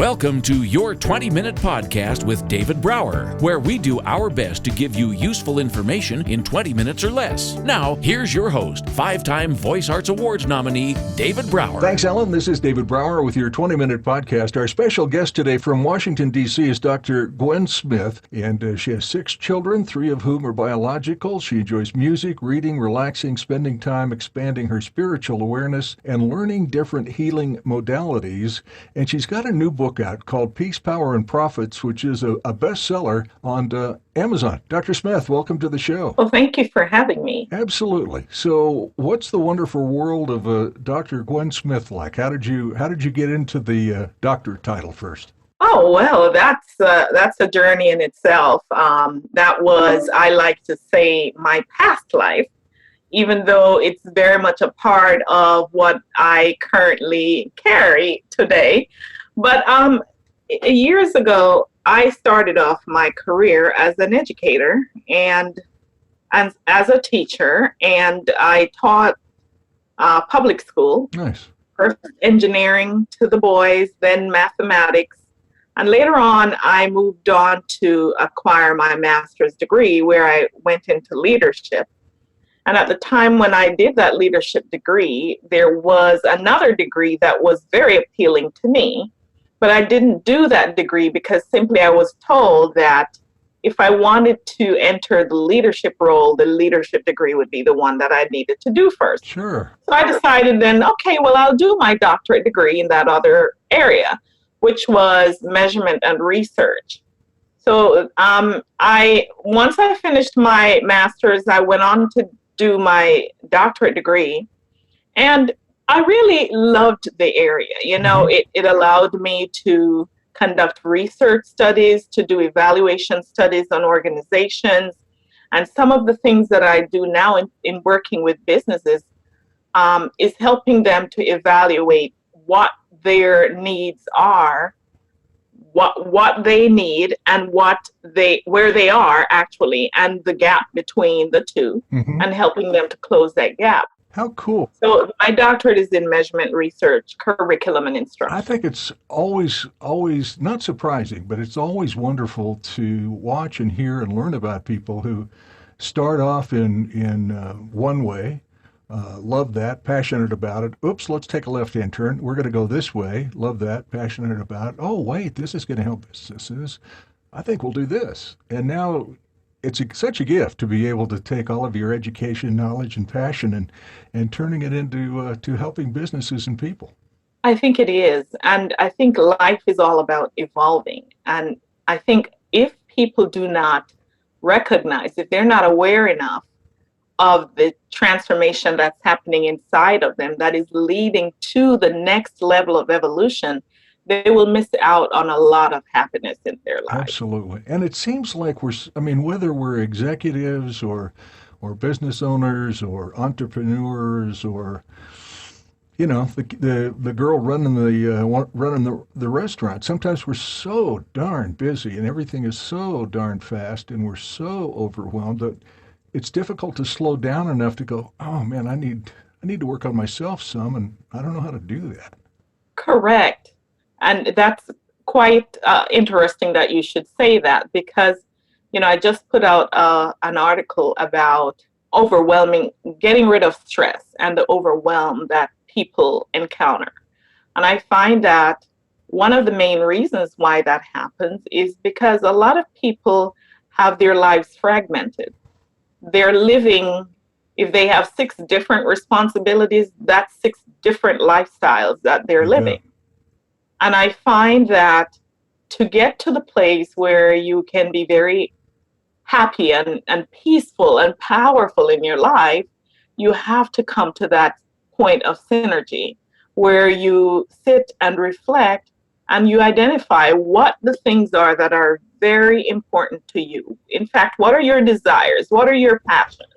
Welcome to your 20-minute podcast with David Brower, where we do our best to give you useful information in 20 minutes or less. Now, here's your host, 5-time Voice Arts Awards nominee, David Brower. Thanks, Ellen. This is David Brower with your 20-minute podcast. Our special guest today from Washington, D.C. is Dr. Gwen Smith, and she has 6 children, 3 of whom are biological. She enjoys music, reading, relaxing, spending time expanding her spiritual awareness, and learning different healing modalities. And she's got a new book out called Peace, Power, and Profits, which is a bestseller on Amazon. Dr. Smith, welcome to the show. Well, thank you for having me. Absolutely. So what's the wonderful world of Dr. Gwen Smith like? How did you get into the doctor title first? Oh, well, that's a journey in itself. That was, I like to say, my past life, even though it's very much a part of what I currently carry today. But years ago, I started off my career as an educator and as a teacher, and I taught public school. Nice. First engineering to the boys, then mathematics. And later on, I moved on to acquire my master's degree, where I went into leadership. And at the time when I did that leadership degree, there was another degree that was very appealing to me. But I didn't do that degree because simply I was told that if I wanted to enter the leadership role, the leadership degree would be the one that I needed to do first. Sure. So I decided then, okay, well, I'll do my doctorate degree in that other area, which was measurement and research. So once I finished my master's, I went on to do my doctorate degree, and I really loved the area. You know, it allowed me to conduct research studies, to do evaluation studies on organizations. And some of the things that I do now in working with businesses is helping them to evaluate what their needs are, what they need, and where they are actually, and the gap between the two, and helping them to close that gap. How cool. So my doctorate is in measurement research, curriculum, and instruction. I think it's always not surprising, but it's always wonderful to watch and hear and learn about people who start off in one way, love that, passionate about it. Oops, let's take a left-hand turn. We're going to go this way. Love that, passionate about it. Oh, wait, this is going to help businesses. I think we'll do this. And now it's such a gift to be able to take all of your education, knowledge, and passion and turning it into to helping businesses and people. I think it is. And I think life is all about evolving. And I think if people do not recognize, if they're not aware enough of the transformation that's happening inside of them that is leading to the next level of evolution, they will miss out on a lot of happiness in their lives. Absolutely. And it seems like whether we're executives or business owners or entrepreneurs or, you know, the girl running the restaurant, sometimes we're so darn busy and everything is so darn fast and we're so overwhelmed that it's difficult to slow down enough to go, oh man, I need to work on myself some, and I don't know how to do that. Correct. And that's quite interesting that you should say that, because, you know, I just put out an article about getting rid of stress and the overwhelm that people encounter. And I find that one of the main reasons why that happens is because a lot of people have their lives fragmented. They're living, if they have 6 different responsibilities, that's 6 different lifestyles that they're living. And I find that to get to the place where you can be very happy and peaceful and powerful in your life, you have to come to that point of synergy where you sit and reflect and you identify what the things are that are very important to you. In fact, what are your desires? What are your passions?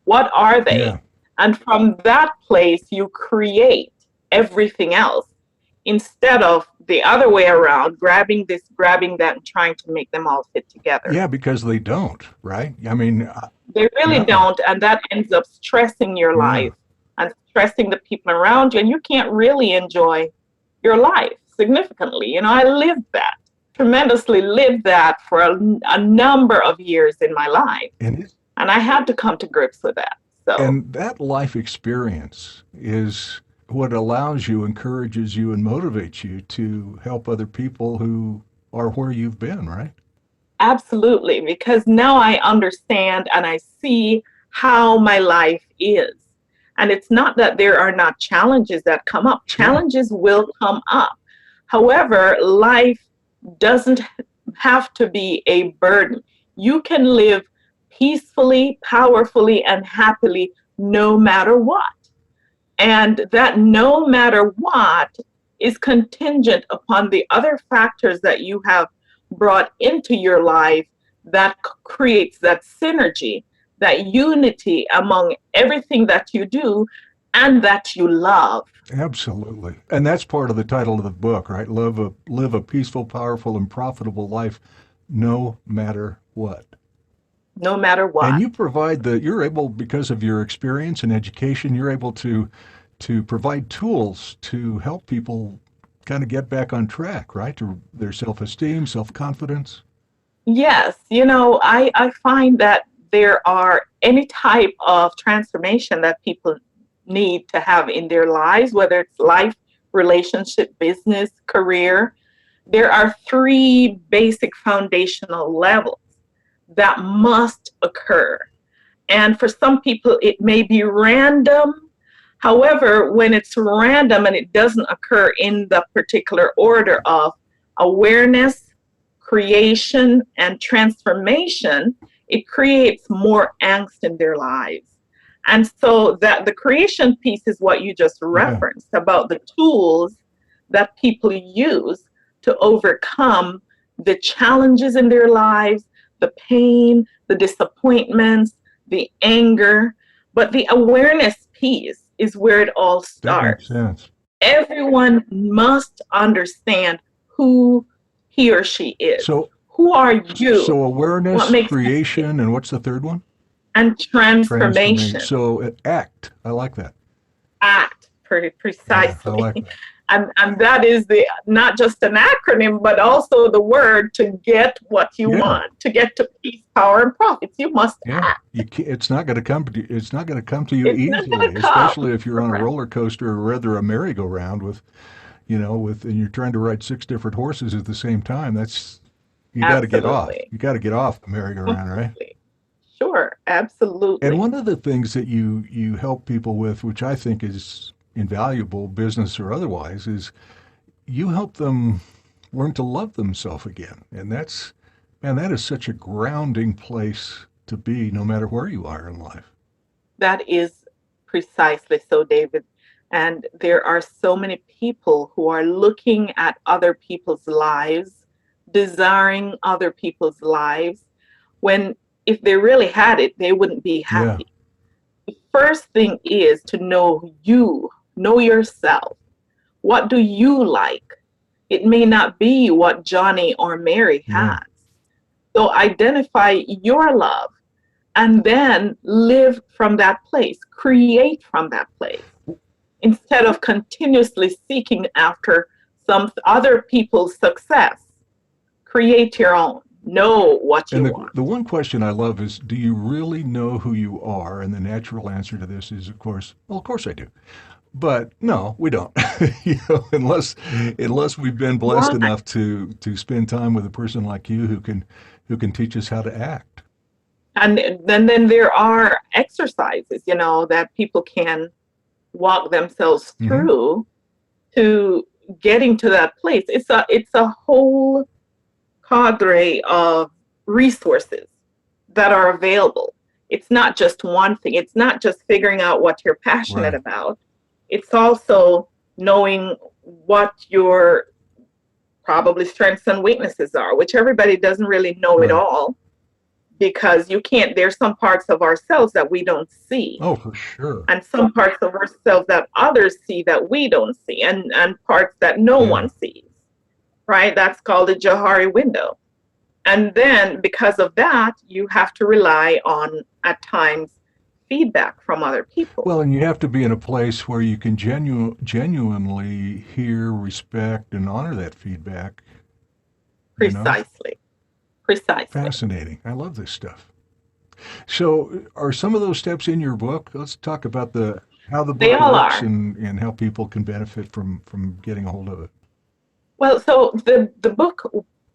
What are they? Yeah. And from that place, you create everything else, instead of the other way around, grabbing that and trying to make them all fit together. Yeah, because they don't, right? I mean, they really don't, and that ends up stressing your life and stressing the people around you, and you can't really enjoy your life. significantly. I lived that, tremendously lived that for a number of years in my life. And I had to come to grips with that. And that life experience is what allows you, encourages you, and motivates you to help other people who are where you've been, right? Absolutely, because now I understand and I see how my life is. And it's not that there are not challenges that come up. Sure. Challenges will come up. However, life doesn't have to be a burden. You can live peacefully, powerfully, and happily no matter what. And that no matter what is contingent upon the other factors that you have brought into your life that creates that synergy, that unity among everything that you do and that you love. Absolutely. And that's part of the title of the book, right? Live a peaceful, powerful, and profitable life no matter what. No matter what. And you provide you're able, because of your experience and education, you're able to provide tools to help people kind of get back on track, right? To their self-esteem, self-confidence. Yes. I find that there are any type of transformation that people need to have in their lives, whether it's life, relationship, business, career. There are 3 basic foundational levels that must occur. And for some people, it may be random. However, when it's random and it doesn't occur in the particular order of awareness, creation, and transformation, it creates more angst in their lives. And so that the creation piece is what you just referenced about the tools that people use to overcome the challenges in their lives, the pain, the disappointments, the anger. But the awareness piece is where it all starts. That makes sense. Everyone must understand who he or she is. So who are you? So awareness, creation, and what's the third one? And transformation. So act. I like that. Act, precisely. Yeah, I like that. And that is not just an acronym, but also the word to get what you want, to get to peace, power, and profits. You must act. It's not going to come to you. It's not going to come to you easily, especially if you're on a roller coaster or rather a merry-go-round and you're trying to ride 6 different horses at the same time. You got to get off. You got to get off the merry-go-round, right? Sure, absolutely. And one of the things that you help people with, which I think is invaluable, business or otherwise, is you help them learn to love themselves again. And that is such a grounding place to be, no matter where you are in life. That is precisely so, David. And there are so many people who are looking at other people's lives, desiring other people's lives, when if they really had it, they wouldn't be happy. The first thing is to know yourself. What do you like? It may not be what Johnny or Mary has. So identify your love and then live from that place, create from that place. Instead of continuously seeking after some other people's success, create your own. Know what you want. The one question I love is, do you really know who you are? And the natural answer to this is, of course I do. But no, we don't. Unless we've been blessed enough to spend time with a person like you who can teach us how to act. And then there are exercises, that people can walk themselves through to getting to that place. It's a whole cadre of resources that are available. It's not just one thing. It's not just figuring out what you're passionate about. It's also knowing what your probably strengths and weaknesses are, which everybody doesn't really know it all, because there's some parts of ourselves that we don't see. Oh, for sure. And some parts of ourselves that others see that we don't see, and parts that no one sees. Right? That's called the Johari window. And then because of that, you have to rely on, at times, feedback from other people. Well, and you have to be in a place where you can genuinely hear, respect, and honor that feedback. You know? Precisely. Fascinating. I love this stuff. So, are some of those steps in your book? Let's talk about how the They book all works are. and how people can benefit from getting a hold of it. Well, so the book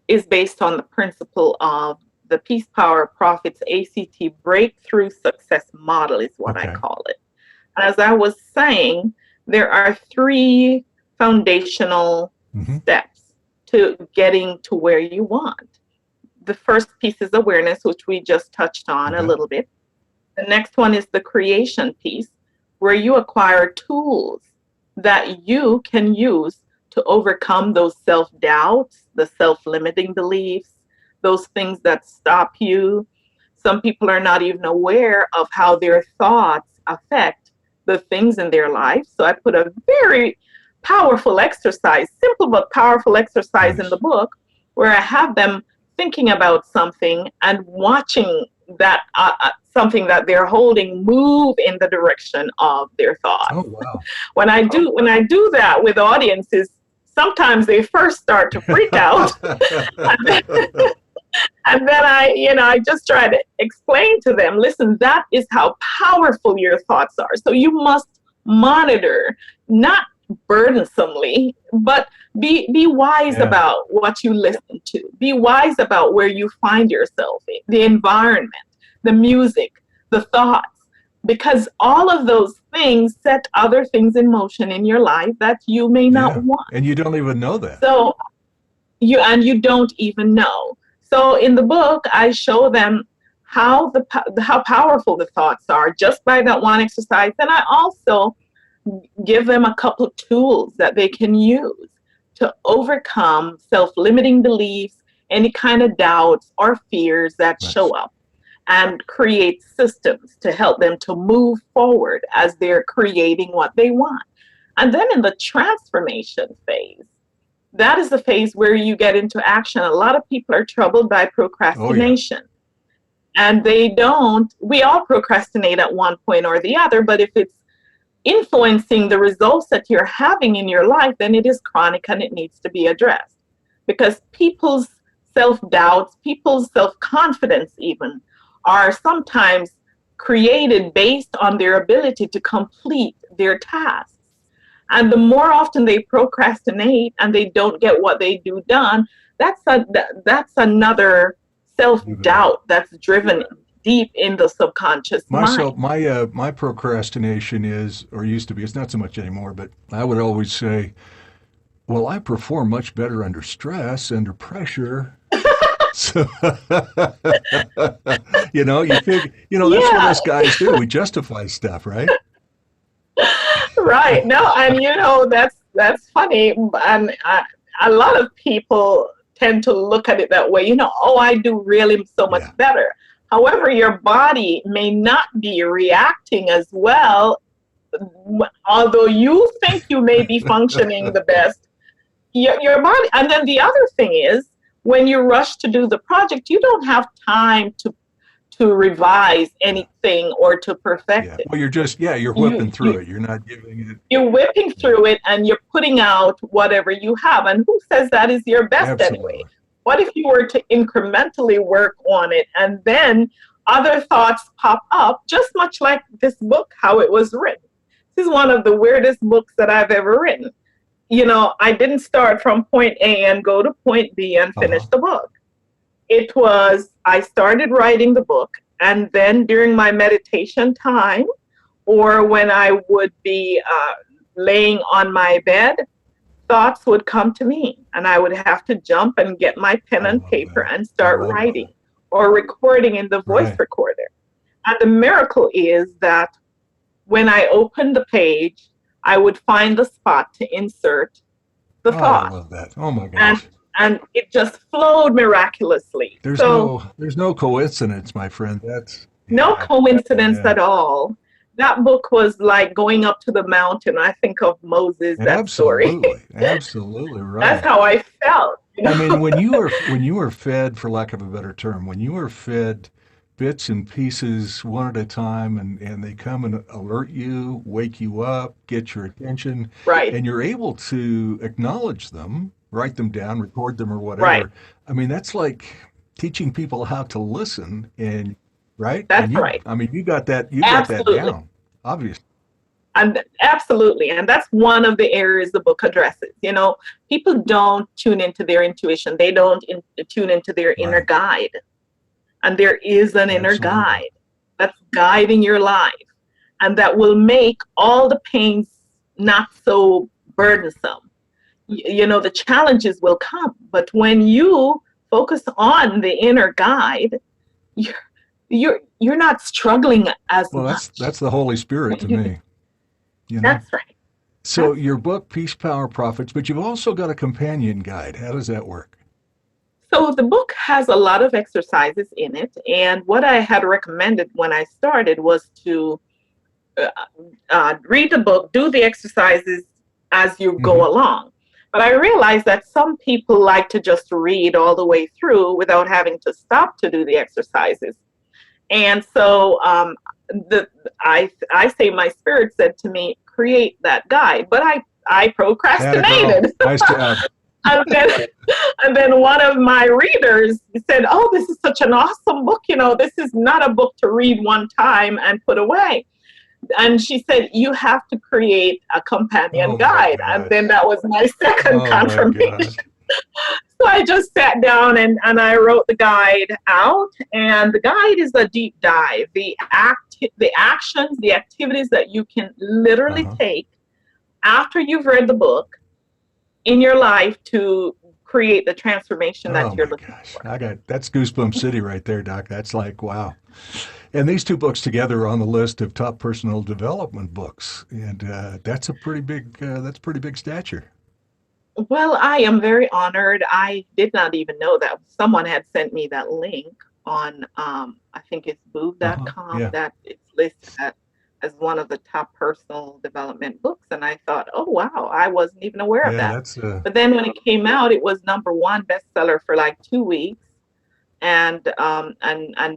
is based on the principle of the Peace Power Profits ACT Breakthrough Success Model is what I Okay. call it. As I was saying, there are 3 foundational steps to getting to where you want. The first piece is awareness, which we just touched on a little bit. The next one is the creation piece, where you acquire tools that you can use to overcome those self-doubts, the self-limiting beliefs, those things that stop you. Some people are not even aware of how their thoughts affect the things in their life. So I put a very powerful exercise, simple but powerful exercise in the book, where I have them thinking about something and watching that something that they're holding move in the direction of their thoughts. Oh, wow. When I do that with audiences, sometimes they first start to freak out. And then I just try to explain to them, listen, that is how powerful your thoughts are. So you must monitor, not burdensomely, but be wise about what you listen to. Be wise about where you find yourself in, the environment, the music, the thoughts, because all of those things set other things in motion in your life that you may not want. And you don't even know that. So you don't even know. So in the book, I show them how powerful the thoughts are just by that one exercise. And I also give them a couple of tools that they can use to overcome self-limiting beliefs, any kind of doubts or fears that show up, and create systems to help them to move forward as they're creating what they want. And then in the transformation phase, that is the phase where you get into action. A lot of people are troubled by procrastination. And we all procrastinate at one point or the other, but if it's influencing the results that you're having in your life, then it is chronic and it needs to be addressed. Because people's self-doubts, people's self-confidence even, are sometimes created based on their ability to complete their tasks. And the more often they procrastinate and they don't get what they do done, that's another self-doubt that's driven deep in the subconscious mind. My procrastination is, or used to be, it's not so much anymore, but I would always say, well, I perform much better under stress, under pressure. So, you think, that's what us guys do. We justify stuff, right? Right. No, and that's funny. And a lot of people tend to look at it that way. I do really so much better. However, your body may not be reacting as well, although you think you may be functioning the best. Your body, and then the other thing is, when you rush to do the project, you don't have time to revise anything or to perfect it. Well, you're whipping through it. You're not giving it. You're whipping through it and you're putting out whatever you have. And who says that is your best anyway? What if you were to incrementally work on it and then other thoughts pop up, just much like this book, how it was written? This is one of the weirdest books that I've ever written. I didn't start from point A and go to point B and finish the book. I started writing the book, and then during my meditation time, or when I would be laying on my bed, thoughts would come to me, and I would have to jump and get my pen and paper and start writing or recording in the voice recorder. And the miracle is that when I opened the page, I would find the spot to insert the thought. I love that. Oh my gosh. And it just flowed miraculously. There's no coincidence, my friend. No coincidence at all. That book was like going up to the mountain. I think of Moses, that story. Absolutely right. That's how I felt. I mean, when you are fed, for lack of a better term, when you are fed bits and pieces one at a time, and they come and alert you, wake you up, get your attention, Right. and you're able to acknowledge them, write them down, record them, or Right. whatever. I mean, that's like teaching people how to listen, and right? And That's right. you got that Absolutely. down, obviously. And absolutely. And that's one of the areas the book addresses. People don't tune into their intuition. They don't tune into their inner Right. guide. And there is an inner Absolutely. guide that's guiding your life and that will make all the pains not so burdensome. The challenges will come, but when you focus on the inner guide, you're you're not struggling as Well, much. that's the Holy Spirit to me, you know. That's right. So That's your book, Peace, Power, Profits, but you've also got a companion guide. How does that work? So the book has a lot of exercises in it, and what I had recommended when I started was to uh, read the book, do the exercises as you Hmm. go along. But I realized that some people like to just read all the way through without having to stop to do the exercises. And so the I say my spirit said to me, create that guide. But I Atta girl. procrastinated. Nice job. And then, and then one of my readers said, "Oh, this is such an awesome book. This is not a book to read one time and put away." And she said, "You have to create a companion Oh my guide." And gosh. then that was my second Oh my confirmation. gosh. So I just sat down and I wrote the guide out. And the guide is a deep dive. The actions, the activities that you can literally Uh-huh. take after you've read the book in your life to create the transformation that Oh you're my looking gosh. for. That's Goosebump City right there, Doc. That's like, wow. And these two books together are on the list of top personal development books. And that's pretty big stature. Well, I am very honored. I did not even know that someone had sent me that link on, I think it's Uh-huh. boob.com, Yeah. that it's listed as one of the top personal development books. And I thought, oh, wow, I wasn't even aware of Yeah, that. that's But then when it came out, it was number one bestseller for like 2 weeks, and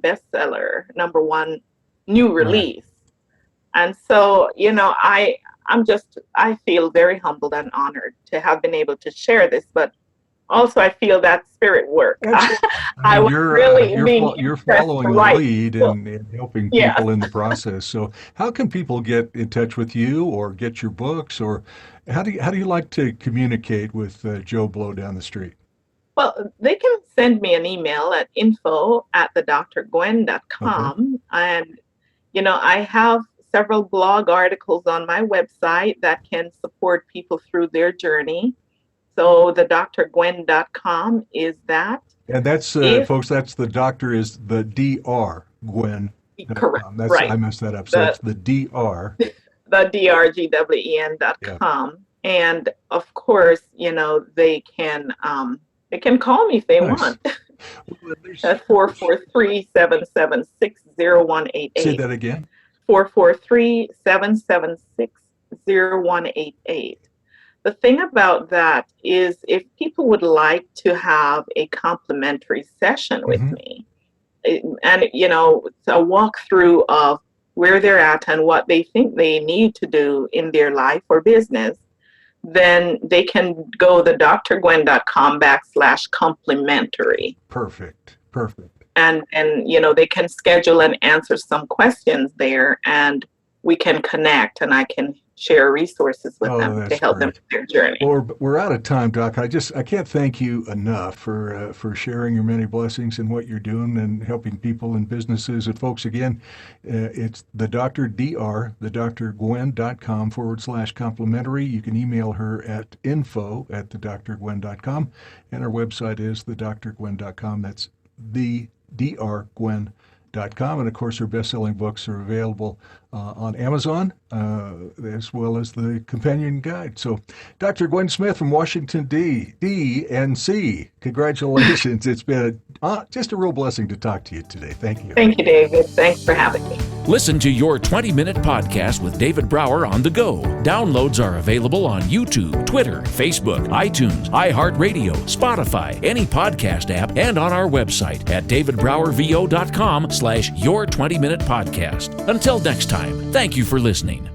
bestseller number one new right. release. And so, I feel very humbled and honored to have been able to share this, but also I feel that spirit work. Absolutely. I I mean, was really being you're impressed to following the write lead the book. and helping Yes. people in the process. So, how can people get in touch with you or get your books, or how do you like to communicate with Joe Blow down the street? Well, they can send me an email at Okay. info@thedrgwen.com. And, I have several blog articles on my website that can support people through their journey. So the drgwen.com is that. And that's If folks, that's the doctor is the DR correct, Gwen.com. That's I right. messed that up. So The that's the DR. the drgwen dot Yeah. com. And of course, they can call me if they Nice. want Well, at 443-776-0188. say that again. 443-776-0188. The thing about that is if people would like to have a complimentary session with Hmm. me, and a walkthrough of where they're at and what they think they need to do in their life or business, then they can go to drgwen.com/complimentary, Perfect. Perfect. and they can schedule and answer some questions there, and we can connect, and I can share resources with Oh, them to that's help them great. with their journey. Well, we're out of time, Doc. I can't thank you enough for sharing your many blessings and what you're doing and helping people and businesses. And folks, again, it's the Dr. Dr. thedrgwen.com/complimentary. You can email her at info@thedrgwen.com, and our website is thedrgwen.com. That's thedrgwen.com. And of course, her best-selling books are available on Amazon, as well as the companion guide. So, Dr. Gwen Smith from Washington, D.C., congratulations. It's been just a real blessing to talk to you today. Thank you. Thank you, David. Thanks for having me. Listen to your 20-minute podcast with David Brower on the go. Downloads are available on YouTube, Twitter, Facebook, iTunes, iHeartRadio, Spotify, any podcast app, and on our website at davidbrowervo.com/your20minute podcast. Until next time, thank you for listening.